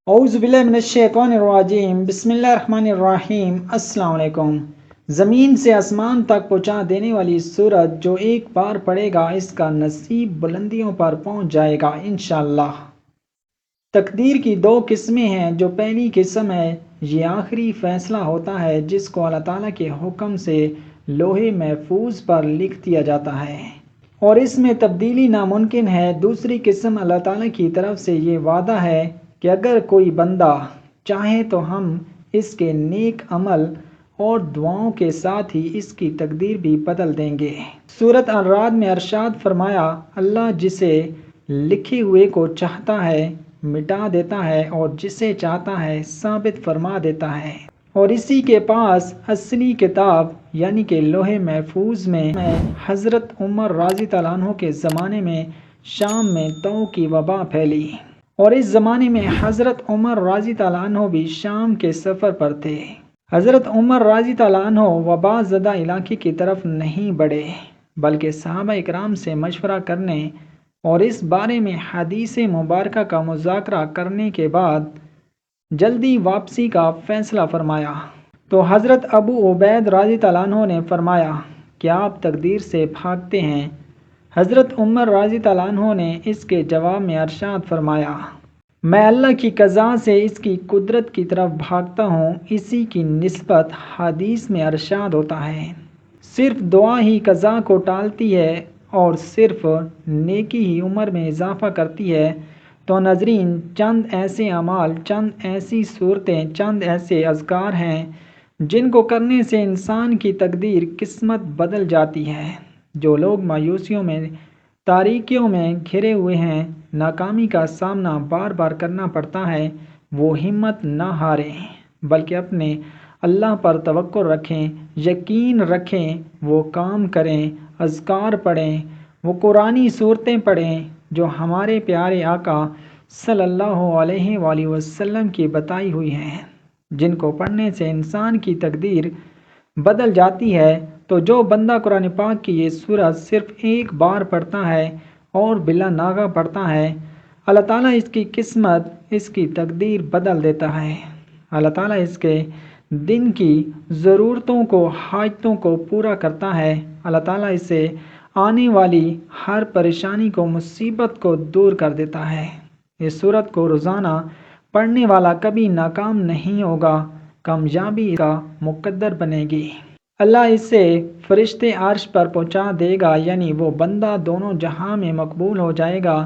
اعوذ باللہ من الشیطان الرجیم، بسم اللہ الرحمن الرحیم۔ السلام علیکم۔ زمین سے آسمان تک پہنچا دینے والی سورت جو ایک بار پڑھے گا اس کا نصیب بلندیوں پر پہنچ جائے گا انشاءاللہ۔ تقدیر کی دو قسمیں ہیں۔ جو پہلی قسم ہے یہ آخری فیصلہ ہوتا ہے جس کو اللہ تعالیٰ کے حکم سے لوح محفوظ پر لکھ دیا جاتا ہے اور اس میں تبدیلی ناممکن ہے۔ دوسری قسم اللہ تعالیٰ کی طرف سے یہ وعدہ ہے کہ اگر کوئی بندہ چاہے تو ہم اس کے نیک عمل اور دعاؤں کے ساتھ ہی اس کی تقدیر بھی بدل دیں گے۔ سورۃ الرعد میں ارشاد فرمایا، اللہ جسے لکھے ہوئے کو چاہتا ہے مٹا دیتا ہے اور جسے چاہتا ہے ثابت فرما دیتا ہے، اور اسی کے پاس اصلی کتاب یعنی کہ لوح محفوظ میں حضرت عمر رضی اللہ عنہ کے زمانے میں شام میں طاعون کی وبا پھیلی اور اس زمانے میں حضرت عمر رضی اللہ عنہ بھی شام کے سفر پر تھے۔ حضرت عمر رضی اللہ عنہ وبا زدہ علاقے کی طرف نہیں بڑھے بلکہ صحابہ اکرام سے مشورہ کرنے اور اس بارے میں حدیث مبارکہ کا مذاکرہ کرنے کے بعد جلدی واپسی کا فیصلہ فرمایا تو حضرت ابو عبید رضی اللہ عنہ نے فرمایا کہ آپ تقدیر سے بھاگتے ہیں۔ حضرت عمر رضی اللہ عنہ نے اس کے جواب میں ارشاد فرمایا، میں اللہ کی قضا سے اس کی قدرت کی طرف بھاگتا ہوں۔ اسی کی نسبت حدیث میں ارشاد ہوتا ہے، صرف دعا ہی قضا کو ٹالتی ہے اور صرف نیکی ہی عمر میں اضافہ کرتی ہے۔ تو ناظرین، چند ایسے اعمال، چند ایسی صورتیں، چند ایسے اذکار ہیں جن کو کرنے سے انسان کی تقدیر، قسمت بدل جاتی ہے۔ جو لوگ مایوسیوں میں، تاریکیوں میں گھرے ہوئے ہیں، ناکامی کا سامنا بار بار کرنا پڑتا ہے، وہ ہمت نہ ہاریں بلکہ اپنے اللہ پر توکل رکھیں، یقین رکھیں، وہ کام کریں، اذکار پڑھیں، وہ قرآنی صورتیں پڑھیں جو ہمارے پیارے آقا صلی اللہ علیہ وآلہ وسلم کی بتائی ہوئی ہیں، جن کو پڑھنے سے انسان کی تقدیر بدل جاتی ہے۔ تو جو بندہ قرآن پاک کی یہ سورت صرف ایک بار پڑھتا ہے اور بلا ناغہ پڑھتا ہے، اللہ تعالیٰ اس کی قسمت، اس کی تقدیر بدل دیتا ہے۔ اللہ تعالیٰ اس کے دن کی ضرورتوں کو، حاجتوں کو پورا کرتا ہے۔ اللہ تعالیٰ اس سے آنے والی ہر پریشانی کو، مصیبت کو دور کر دیتا ہے۔ اس سورت کو روزانہ پڑھنے والا کبھی ناکام نہیں ہوگا، کامیابی کا مقدر بنے گی۔ اللہ اس سے فرشتے عرش پر پہنچا دے گا، یعنی وہ بندہ دونوں جہاں میں مقبول ہو جائے گا۔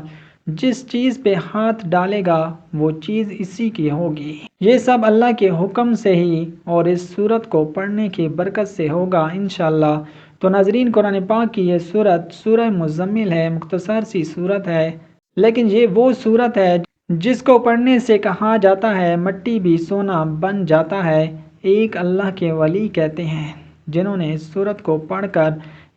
جس چیز پہ ہاتھ ڈالے گا وہ چیز اسی کی ہوگی۔ یہ سب اللہ کے حکم سے ہی اور اس سورت کو پڑھنے کی برکت سے ہوگا انشاءاللہ۔ تو ناظرین، قرآن پاک کی یہ سورت سورہ مزمل ہے، مختصر سی سورت ہے، لیکن یہ وہ سورت ہے جس کو پڑھنے سے کہا جاتا ہے مٹی بھی سونا بن جاتا ہے۔ ایک اللہ کے ولی کہتے ہیں جنہوں نے اس سورت کو پڑھ کر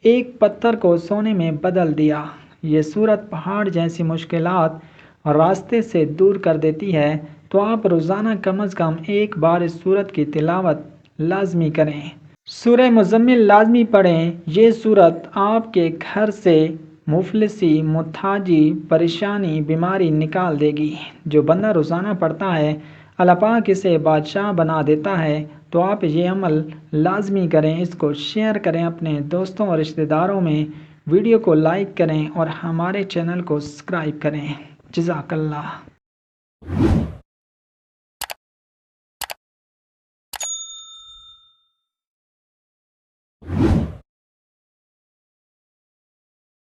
ایک پتھر کو سونے میں بدل دیا۔ یہ سورت پہاڑ جیسی مشکلات راستے سے دور کر دیتی ہے، تو آپ روزانہ کم از کم ایک بار اس سورت کی تلاوت لازمی کریں۔ سورہ مزمل لازمی پڑھیں۔ یہ سورت آپ کے گھر سے مفلسی، محتاجی، پریشانی، بیماری نکال دے گی۔ جو بندہ روزانہ پڑھتا ہے اللہ پاک اسے بادشاہ بنا دیتا ہے۔ تو آپ یہ عمل لازمی کریں، اس کو شیئر کریں اپنے دوستوں اور رشتہ داروں میں، ویڈیو کو لائک کریں اور ہمارے چینل کو سبسکرائب کریں۔ جزاک اللہ۔